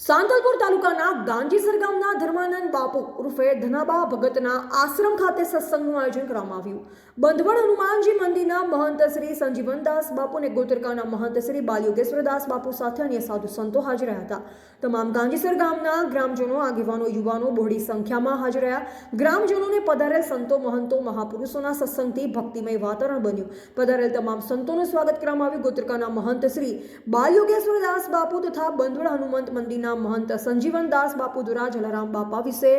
સાંતલપુર તાલુકાના ગાંજીસર ગામના ધર્માનંદ બાપુ ઉર્ફે ધનાબા ભગતના આશ્રમ ખાતે સત્સંગનું આયોજન કરવામાં આવ્યું. બંધવડ હનુમાનજી મંદિરના મહંત શ્રી સંજીવનદાસ બાપુ અને ગોતરકાના મહંત શ્રી બાલયોગેશ્વરદાસ બાપુ સાથે અન્ય સાધુ સંતો હાજર રહ્યા હતા. તમામ ગાંજીસર ગામના ગ્રામજનો, આગેવાનો, યુવાનો બહોળી સંખ્યામાં હાજર રહ્યા. ગ્રામજનોને પધારેલ સંતો, મહંતો, મહાપુરુષોના સત્સંગથી ભક્તિમય વાતાવરણ બન્યું. પધારેલ તમામ સંતોનું સ્વાગત કરવામાં આવ્યું. ગોતરકાના મહંત શ્રી બાલયોગેશ્વરદાસ બાપુ તથા બંધવડ હનુમંત મંદિરના મહંત સંજીવનદાસ બાપુ દ્વારા જલારામ બાપા વિશે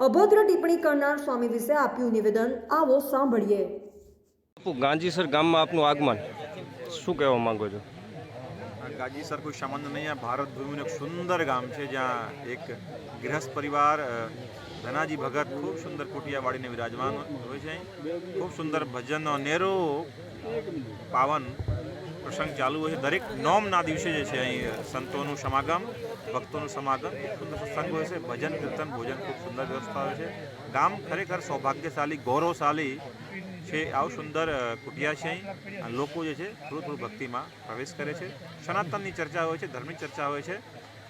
અભદ્ર ટિપ્પણી કરનાર સ્વામી વિશે આપ્યું નિવેદન. આવો સાંભળીએ. ગાંજીસર ગામમાં આપનું આગમન, શું કહેવા માંગો છો? ગાંજીસર કોઈ સામાન્ય નહીં, આ ભારત ભૂમિનું એક સુંદર ગામ છે જ્યાં એક ગૃહસ્થ પરિવાર ધનાજી ભગત ખૂબ સુંદર કુટિયા વાળીને વિરાજમાન હોય છે. ખૂબ સુંદર ભજનનો અનેરો પાવન પ્રસંગ ચાલુ હોય છે. દરેક નોમના દિવસે જે છે અહીં સંતોનું સમાગમ, ભક્તોનું સમાગમ, ખૂબ સુંદર સત્સંગ હોય છે. ભજન, કીર્તન, ભોજન ખૂબ સુંદર વ્યવસ્થા હોય છે. ગામ ખરેખર સૌભાગ્યશાળી, ગૌરવશાળી છે. આવું સુંદર કુટિયા છે. અહીં લોકો જે છે થોડું ભક્તિમાં પ્રવેશ કરે છે. સનાતનની ચર્ચા હોય છે, ધર્મની ચર્ચા હોય છે,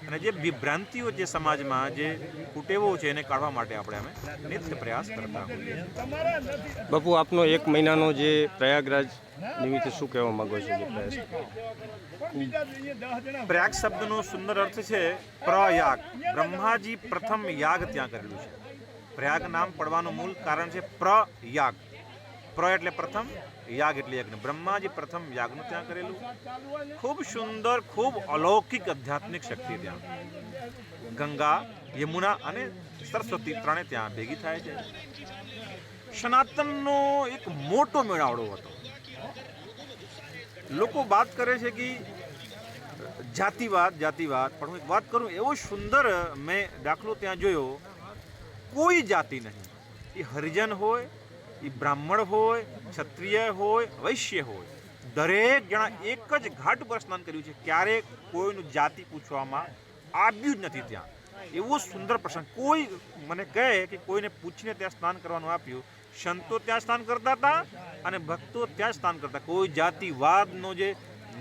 અને જે વિભ્રાંતિઓ જે સમાજમાં જે કુટેવો છે એને કાઢવા માટે આપણે અમે નિત્ય પ્રયાસ કરતા હોઈએ છીએ. બાપુ, આપનો 1 મહિનાનો જે પ્રયાગરાજ નિમિત્તે શું કહેવા માંગો છો? જે પ્રયાસ પ્રયાગ શબ્દનો સુંદર અર્થ છે પ્રયાગ. બ્રહ્માજી પ્રથમ યાગ ત્યાં કરેલું છે. પ્રયાગ નામ પડવાનું મૂળ કારણ છે પ્રયાગ. પ્ર એટલે પ્રથમ, યાગ એટલે યજ્ઞ. બ્રહ્માજી પ્રથમ યાગનું ત્યાં કરેલું. ખૂબ સુંદર, ખૂબ અલૌકિક આધ્યાત્મિક શક્તિ ત્યાં. ગંગા, યમુના અને સરસ્વતી ત્રણે ત્યાં ભેગી થાય છે. સનાતનનો એક મોટો મેળાવડો હતો. લોકો વાત કરે છે કે જાતિવાદ, પણ હું એક વાત કરું, એવો સુંદર મેં દાખલો ત્યાં જોયો. કોઈ જાતિ નહીં, એ હરિજન હોય, એ બ્રાહ્મણ હોય, ક્ષત્રિય હોય, વૈશ્ય હોય, દરેક જણા એક જ ઘાટ પર સ્નાન કર્યું છે. ક્યારેક કોઈનું જાતિ પૂછવામાં આવ્યું જ નથી ત્યાં. એવો સુંદર પ્રસંગ. કોઈ મને કહે કે કોઈને પૂછીને ત્યાં સ્નાન કરવાનું આપ્યું. સંતો ત્યાં સ્નાન કરતા હતા અને ભક્તો ત્યાં સ્નાન કરતા. કોઈ જાતિવાદનો જે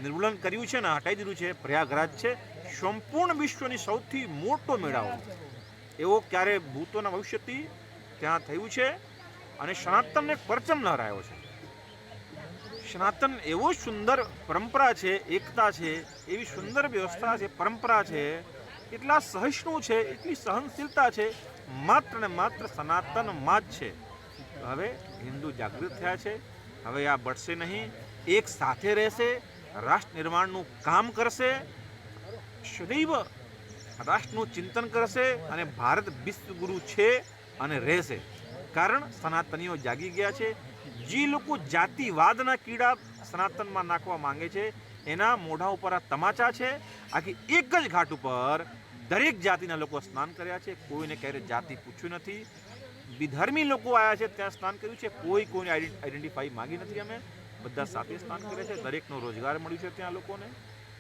નિર્મૂલન કર્યું છે ને, હટાવી દીધું છે. પ્રયાગરાજ છે સંપૂર્ણ વિશ્વની સૌથી મોટો મેળાવો. એવો ક્યારે ભૂતોના ભવિષ્યથી ત્યાં થયું છે. અને સનાતનને પરચમ લહેરાયો છે. સનાતન એવો સુંદર પરંપરા છે, એકતા છે, એવી સુંદર વ્યવસ્થા છે, પરંપરા છે, એટલા સહિષ્ણુ છે, એટલી સહનશીલતા છે, માત્ર ને માત્ર સનાતનમાં જ છે. હવે હિન્દુ જાગૃત થયા છે. હવે આ બળશે નહીં, એક સાથે રહેશે, રાષ્ટ્ર નિર્માણનું કામ કરશે, સદૈવ રાષ્ટ્રનું ચિંતન કરશે, અને ભારત વિશ્વગુરુ છે અને રહેશે. કારણ સનાતનીઓ જાગી ગયા છે. જે લોકો જાતિવાદના કીડા સનાતનમાં નાખવા માંગે છે, એના મોઢા ઉપર આ તમાચા છે. આખી એક જ ઘાટ ઉપર દરેક જાતિના લોકો સ્નાન કર્યા છે. કોઈને ક્યારેય જાતિ પૂછ્યું નથી. વિધર્મી લોકો આવ્યા છે, ત્યાં સ્નાન કર્યું છે. કોઈને આઈડેન્ટિફાઈ માંગી નથી. અમે બધા સાથે સ્નાન કરે છે. દરેકનો રોજગાર મળ્યું છે ત્યાં લોકોને.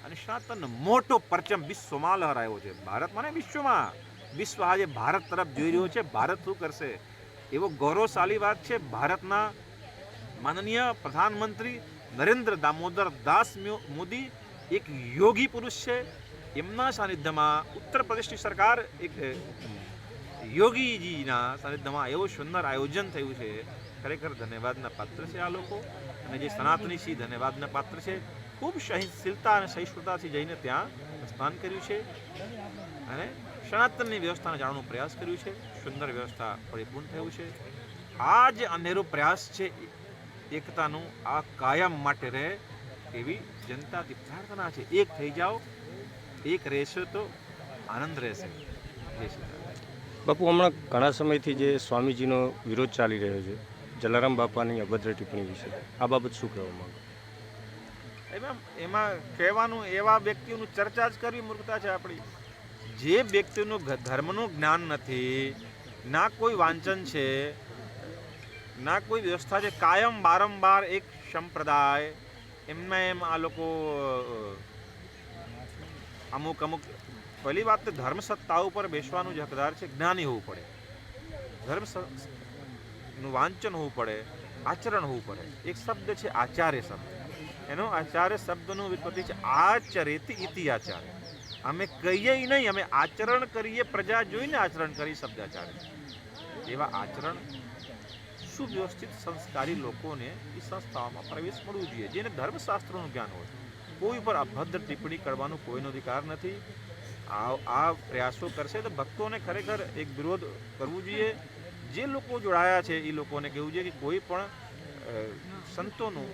અને સનાતન મોટો પરચમ વિશ્વમાં લહેરાયો છે. ભારતમાં ને વિશ્વમાં. વિશ્વ આજે ભારત તરફ જોઈ રહ્યો છે. ભારત શું કરશે એવો ગૌરવશાળી વાત છે. ભારતના માનનીય પ્રધાનમંત્રી નરેન્દ્ર દામોદર દાસ મોદી એક યોગી પુરુષ છે. એમના સાનિધ્યમાં ઉત્તર પ્રદેશની સરકાર એક યોગીજીના સાનિધ્યમાં એવું સુંદર આયોજન થયું છે. ખરેખર ધન્યવાદના પાત્ર છે આ લોકો. અને જે સનાતની છે ધન્યવાદના પાત્ર છે. ખૂબ સહનશીલતા અને સહિષ્ણુતાથી જઈને ત્યાં સ્નાન કર્યું છે અને સનાતનની વ્યવસ્થાને જાણવાનો પ્રયાસ કર્યું છે. સુંદર વ્યવસ્થા પરિપૂર્ણ થયું છે. આ જે અનેરો પ્રયાસ છે એકતાનું, આ કાયમ માટે રહે એવી જનતાથી પ્રાર્થના છે. એક થઈ જાઓ, એક રહેશે તો આનંદ રહેશે. બાપુ, હમણાં ઘણા સમયથી જે સ્વામીજીનો વિરોધ ચાલી રહ્યો છે જલારામ બાપાની અભદ્ર ટિપ્પણી વિશે, આ બાબત શું કહેવા માંગો? એમાં કહેવાનું, એવા વ્યક્તિઓનું ચર્ચા જ કરવી મૂર્ખતા છે આપણી. જે વ્યક્તિનું ધર્મનું જ્ઞાન નથી, ના કોઈ વાંચન છે, ના કોઈ વ્યવસ્થા છે, કાયમ વારંવાર એક સંપ્રદાય એમ આ લોકો અમુક પહેલી વાત તો ધર્મ સત્તા ઉપર બેસવાનું જ હકદાર છે જ્ઞાની હોવું પડે. ધર્મનું વાંચન હોવું પડે, આચરણ હોવું પડે. એક શબ્દ છે આચાર્ય શબ્દ. એનો આચાર્ય શબ્દનું વ્યુત્પત્તિ છે આચરેતિ ઇતિ આચાર્ય. અમે કહીએ નહીં, અમે આચરણ કરીએ, પ્રજા જોઈને આચરણ કરી શબ્દ આચાર્ય. એવા આચરણ સુવ્યવસ્થિત સંસ્કારી લોકોને એ સંસ્થાઓમાં પ્રવેશ મળવું જોઈએ, જેને ધર્મશાસ્ત્રોનું જ્ઞાન હોય. કોઈ પર અભદ્ર ટિપ્પણી કરવાનો કોઈનો અધિકાર નથી. આ પ્રયાસો કરશે તો ભક્તોને ખરેખર એક વિરોધ કરવું જોઈએ. જે લોકો જોડાયા છે એ લોકોને કહેવું જોઈએ કે કોઈ પણ સંતોનું,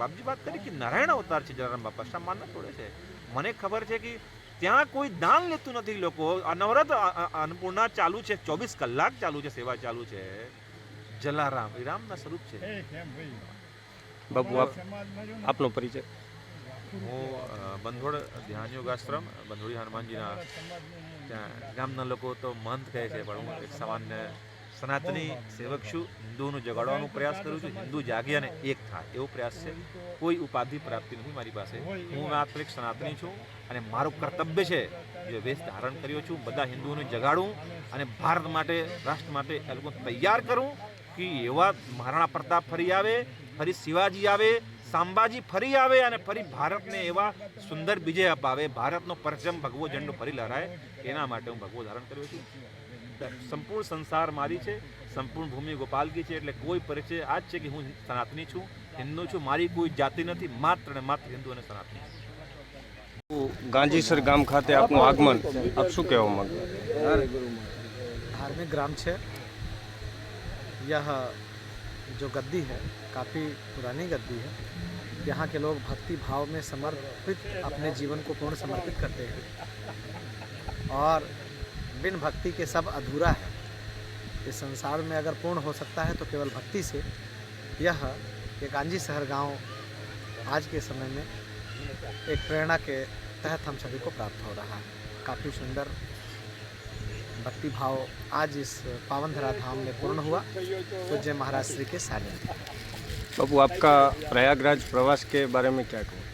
બાપજી વાત કરી કે નારાયણ અવતાર છે જલારામ બાપા, સામાન્ય થોડે છે. મને ખબર છે કે ત્યાં કોઈ દાન લેતું નથી. લોકો અનવરત અન્નપૂર્ણા ચાલુ છે, 24 કલાક ચાલુ છે, સેવા ચાલુ છે. જલારામ એ રામના સ્વરૂપ છે. બાપુ આપનો પરિચય. હું બંધોડ ધ્યાન યોગાશ્રમ, બંધોડી હનુમાનજીના ત્યાં ગામના લોકો તો મહંત કહે છે, પણ હું એક સામાન્ય સનાતની સેવક છું. હિન્દુઓનું જગાડવાનો પ્રયાસ કરું છું. હિન્દુ જાગે અને એક થાય એવો પ્રયાસ છે. કોઈ ઉપાધિ પ્રાપ્તિ નથી મારી પાસે. હું માત્ર એક સનાતની છું અને મારું કર્તવ્ય છે જે વેશ ધારણ કર્યો છું, બધા હિન્દુઓને જગાડું અને ભારત માટે, રાષ્ટ્ર માટે એ લોકો તૈયાર કરું કે એવા મહારાણા પ્રતાપ ફરી આવે, ફરી શિવાજી આવે, સાંબાજી ફરી આવે અને ફરી ભારતને એવા સુંદર વિજય અપાવે, ભારતનો પરચમ ભગવો ઝંડો ફરી લહેરાય. એના માટે હું ભગવો ધારણ કર્યો છું. સંપૂર્ણ સંસાર મારી છે, સંપૂર્ણ ભૂમિ ગોપાલ કી છે. એટલે કોઈ પરિચય આ જ છે કે હું સનાતની છું, હિન્દુ છું. મારી કોઈ જાતિ નથી, માત્ર ને માત્ર હિન્દુ અને સનાતની. ગાંજીસર ગામ ખાતે આપનું આગમન, આપ શું કહેવા માંગો? धार्मिक ग्राम है यह. जो गद्दी है काफ़ी पुरानी गद्दी है. यहाँ के लोग भक्ति भाव में समर्पित अपने जीवन को पूर्ण समर्पित करते हैं और बिन भक्ति के सब अधूरा है. इस संसार में अगर पूर्ण हो सकता है तो केवल भक्ति से. यह ये गांजी शहर गांव आज के समय में एक प्रेरणा के तहत हम सभी को प्राप्त हो रहा है. काफ़ी सुंदर भक्ति भाव आज इस पावन धरा धाम में पूर्ण हुआ. पूज्य महाराज श्री के सानिध्य. बापू आपका प्रयागराज प्रवास के बारे में क्या कहूँ?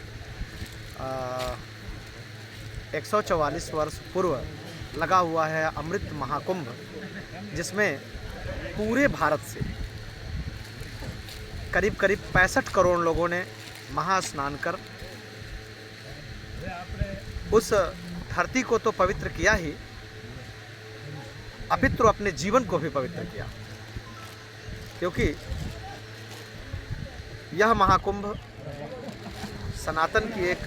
144 वर्ष पूर्व लगा हुआ है अमृत महाकुंभ, जिसमें पूरे भारत से करीब 65 करोड़ लोगों ने महास्नान कर उस धरती को तो पवित्र किया ही, अपितु अपने जीवन को भी पवित्र किया. क्योंकि यह महाकुंभ सनातन की एक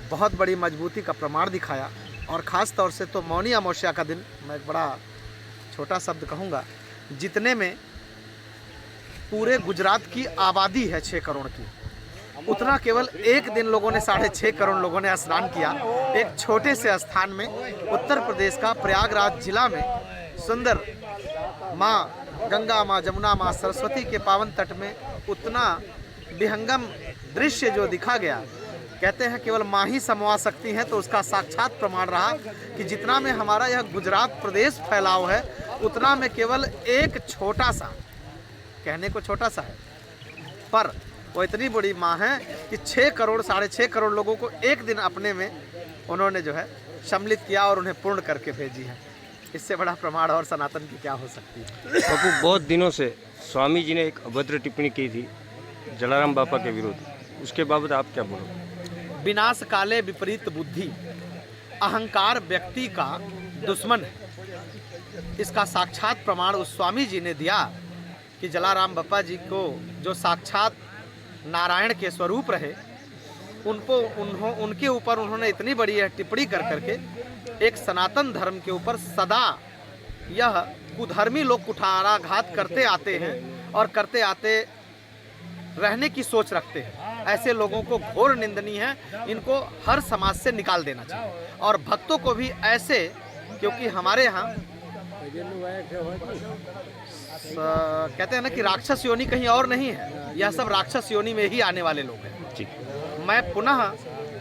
बहुत बड़ी मजबूती का प्रमाण दिखाया. और ख़ास तौर से तो मौनी अमावस्या का दिन, मैं एक बड़ा छोटा शब्द कहूँगा, जितने में पूरे गुजरात की आबादी है 6 करोड़ की, उतना केवल एक दिन लोगों ने 6.5 करोड़ लोगों ने स्नान किया. एक छोटे से स्थान में उत्तर प्रदेश का प्रयागराज जिला में सुंदर माँ गंगा, माँ जमुना, माँ सरस्वती के पावन तट में उतना विहंगम दृश्य जो दिखा गया, कहते हैं केवल माँ ही समवा सकती हैं. तो उसका साक्षात प्रमाण रहा कि जितना में हमारा यह गुजरात प्रदेश फैलाव है, उतना में केवल एक छोटा सा, कहने को छोटा सा है, पर वो इतनी बड़ी माँ है कि 6 करोड़ 6.5 करोड़ लोगों को एक दिन अपने में उन्होंने जो है सम्मिलित किया और उन्हें पूर्ण करके भेजी है. इससे बड़ा प्रमाण और सनातन की क्या हो सकती है. बापू बहुत दिनों से स्वामी जी ने एक अभद्र टिप्पणी की थी जलाराम बापा के विरुद्ध, उसके बाबत आप क्या बोलोगे? विनाश काले विपरीत बुद्धि, अहंकार व्यक्ति का दुश्मन है. इसका साक्षात प्रमाण उस स्वामी जी ने दिया कि जलाराम बापा जी को जो साक्षात नारायण के स्वरूप रहे, उनके ऊपर उन्होंने इतनी बड़ी यह टिप्पणी कर करके एक सनातन धर्म के ऊपर सदा यह कुधर्मी लोग कुठाराघात करते आते हैं और करते आते रहने की सोच रखते हैं. ऐसे लोगों को घोर निंदनीय है. इनको हर समाज से निकाल देना चाहिए. और भक्तों को भी ऐसे, क्योंकि हमारे यहाँ कहते हैं ना कि राक्षस योनि कहीं और नहीं है, यह सब राक्षस योनि में ही आने वाले लोग हैं. मैं पुनः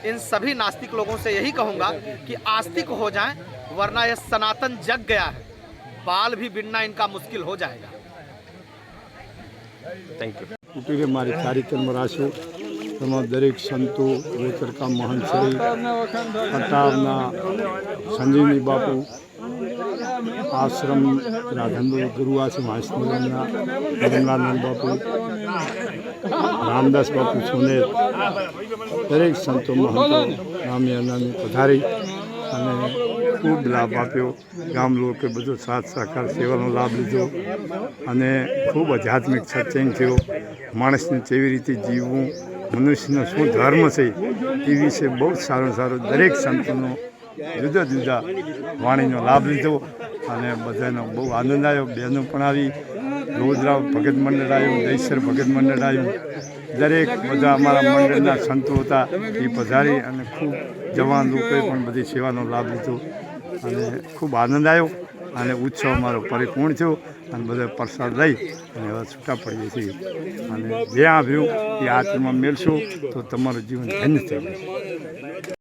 इन सभी नास्तिक लोगों से यही कहूँगा कि आस्तिक हो जाएं, वरना यह सनातन जग गया है. बाल भी बिनना इनका मुश्किल हो जाएगा. Thank you. કુટીરે મારી કાર્યક્રમ રાખ્યો. તેમાં દરેક સંતો, ગોચરકા મહંત શ્રી, કટાવના સંજીવની બાપુ આશ્રમ રાધનભાઈ ગુરુ આશ્રમ હાઈસ્કૂલના ગંગાનંદ બાપુ, રામદાસ બાપુ સોનેર, દરેક સંતો મહંતો નામી અનામી પધારી અને ખૂબ લાભ આપ્યો. ગામ લોકોએ બધો સાથ સહકાર સેવાનો લાભ લીધો અને ખૂબ આધ્યાત્મિક સત્સંગ થયો. માણસને કેવી રીતે જીવવું, મનુષ્યનો શું ધર્મ છે એ વિશે બહુ સારો દરેક સંતોનો જુદા જુદા વાણીનો લાભ લીધો અને બધાનો બહુ આનંદ આવ્યો. બહેનો પણ આવી, રોજરાવ ભગત મંડળ આવ્યું, દહીસર ભગત મંડળ આવ્યું, દરેક બધા અમારા મંડળના સંતો હતા એ પધારી અને ખૂબ જવાન લોકોએ પણ બધી સેવાનો લાભ લીધો અને ખૂબ આનંદ આવ્યો અને ઉત્સવ અમારો પરિપૂર્ણ થયો અને બધા પ્રસાદ લઈ અને હવે છૂટા પડીએ છીએ અને જે આવ્યું એ આત્મા મેળશો તો તમારું જીવન ધન્ય થઈ જશે.